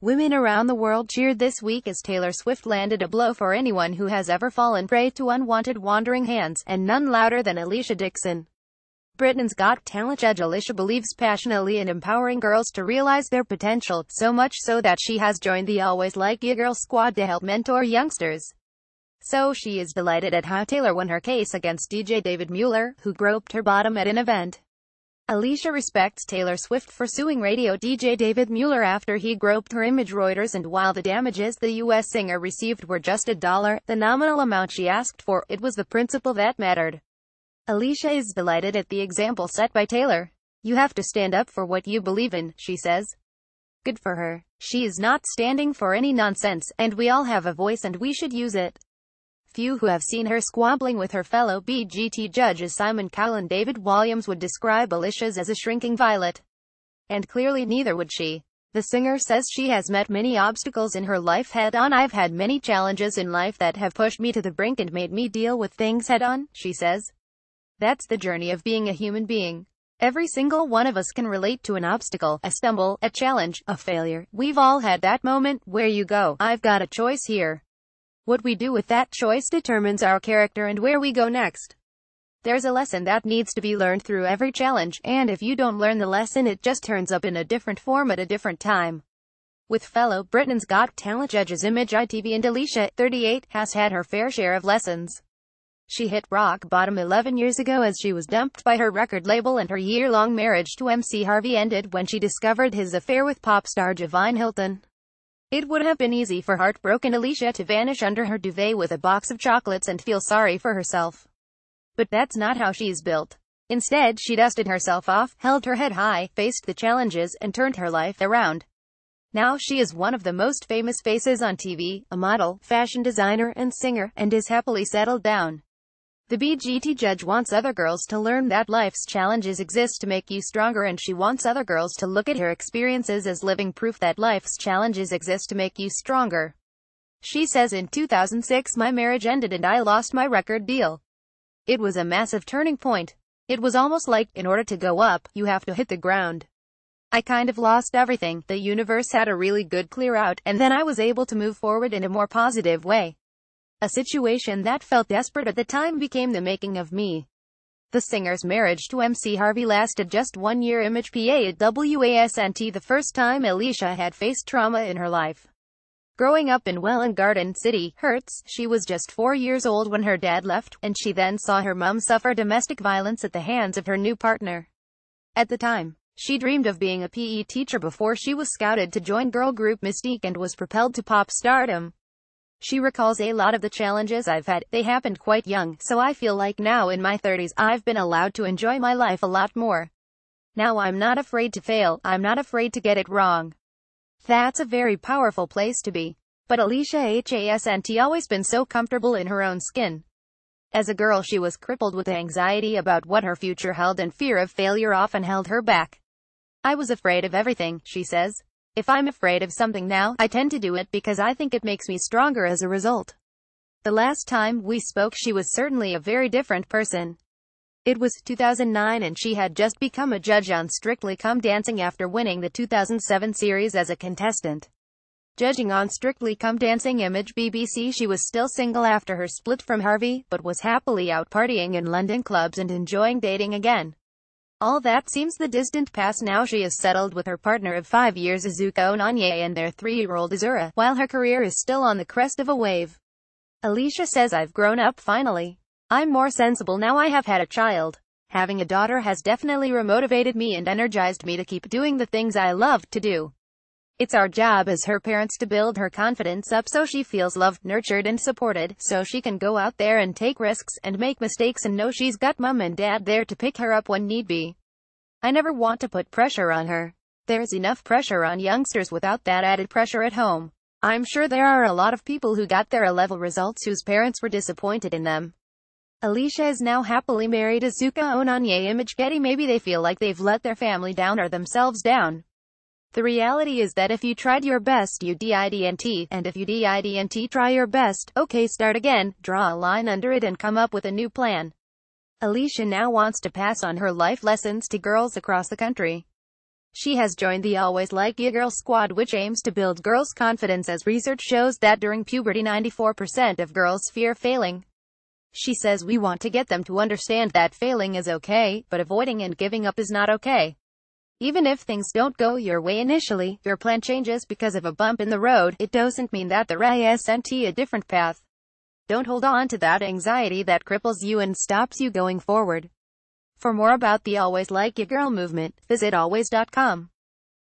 Women around the world cheered this week as Taylor Swift landed a blow for anyone who has ever fallen prey to unwanted wandering hands, and none louder than Alesha Dixon. Britain's Got Talent judge Alesha believes passionately in empowering girls to realize their potential, so much so that she has joined the Always Like Ya Girl squad to help mentor youngsters. So she is delighted at how Taylor won her case against DJ David Mueller, who groped her bottom at an event. Alesha respects Taylor Swift for suing radio DJ David Mueller after he groped her image. Reuters. And while the damages the U.S. singer received were just $1, the nominal amount she asked for, it was the principle that mattered. Alesha is delighted at the example set by Taylor. "You have to stand up for what you believe in," she says. Good for her. She is not standing for any nonsense, and we all have a voice and we should use it. Few who have seen her squabbling with her fellow BGT judges Simon Cowell and David Walliams would describe Alesha's as a shrinking violet. And clearly neither would she. The singer says she has met many obstacles in her life head-on. "I've had many challenges in life that have pushed me to the brink and made me deal with things head-on," she says. That's the journey of being a human being. Every single one of us can relate to an obstacle, a stumble, a challenge, a failure. We've all had that moment where you go, "I've got a choice here." What we do with that choice determines our character and where we go next. There's a lesson that needs to be learned through every challenge, and if you don't learn the lesson, it just turns up in a different form at a different time. With fellow Britain's Got Talent judges Image ITV, and Alesha, 38, has had her fair share of lessons. She hit rock bottom 11 years ago as she was dumped by her record label, and her year-long marriage to MC Harvey ended when she discovered his affair with pop star Javine Hilton. It would have been easy for heartbroken Alesha to vanish under her duvet with a box of chocolates and feel sorry for herself. But that's not how she's built. Instead, she dusted herself off, held her head high, faced the challenges, and turned her life around. Now she is one of the most famous faces on TV, a model, fashion designer, and singer, and is happily settled down. The BGT judge wants other girls to learn that life's challenges exist to make you stronger, and she wants other girls to look at her experiences as living proof that life's challenges exist to make you stronger. She says, "In 2006 my marriage ended and I lost my record deal. It was a massive turning point. It was almost like, in order to go up, you have to hit the ground. I kind of lost everything. The universe had a really good clear out, and then I was able to move forward in a more positive way. A situation that felt desperate at the time became the making of me." The singer's marriage to MC Harvey lasted just 1 year. Image PA at WASNT. The first time Alesha had faced trauma in her life. Growing up in Welland Garden City, Herts, she was just 4 years old when her dad left, and she then saw her mum suffer domestic violence at the hands of her new partner. At the time, she dreamed of being a PE teacher before she was scouted to join girl group Mystique and was propelled to pop stardom. She recalls, "A lot of the challenges I've had, they happened quite young, so I feel like now in my 30s, I've been allowed to enjoy my life a lot more. Now I'm not afraid to fail, I'm not afraid to get it wrong." That's a very powerful place to be. But Alesha hasn't always been so comfortable in her own skin. As a girl she was crippled with anxiety about what her future held, and fear of failure often held her back. "I was afraid of everything," she says. "If I'm afraid of something now, I tend to do it because I think it makes me stronger as a result." The last time we spoke she was certainly a very different person. It was 2009 and she had just become a judge on Strictly Come Dancing after winning the 2007 series as a contestant. Judging on Strictly Come Dancing. Image BBC. She was still single after her split from Harvey, but was happily out partying in London clubs and enjoying dating again. All that seems the distant past now. She is settled with her partner of 5 years Izuka Onanye and their 3-year-old Azura, while her career is still on the crest of a wave. Alesha says, "I've grown up finally. I'm more sensible now. I have had a child. Having a daughter has definitely remotivated me and energized me to keep doing the things I love to do. It's our job as her parents to build her confidence up so she feels loved, nurtured and supported, so she can go out there and take risks, and make mistakes and know she's got mum and dad there to pick her up when need be. I never want to put pressure on her. There's enough pressure on youngsters without that added pressure at home. I'm sure there are a lot of people who got their A-level results whose parents were disappointed in them." Alesha is now happily married to Izuka Onanye. Image Getty. Maybe they feel like they've let their family down or themselves down. The reality is that if you tried your best you didn't, and if you didn't try your best, okay, start again, draw a line under it and come up with a new plan. Alesha now wants to pass on her life lessons to girls across the country. She has joined the Always Like Ya Girl squad, which aims to build girls' confidence, as research shows that during puberty 94% of girls fear failing. She says, "We want to get them to understand that failing is okay, but avoiding and giving up is not okay. Even if things don't go your way initially, your plan changes because of a bump in the road, it doesn't mean that there isn't a different path. Don't hold on to that anxiety that cripples you and stops you going forward." For more about the Always Like Ya Girl movement, visit always.com.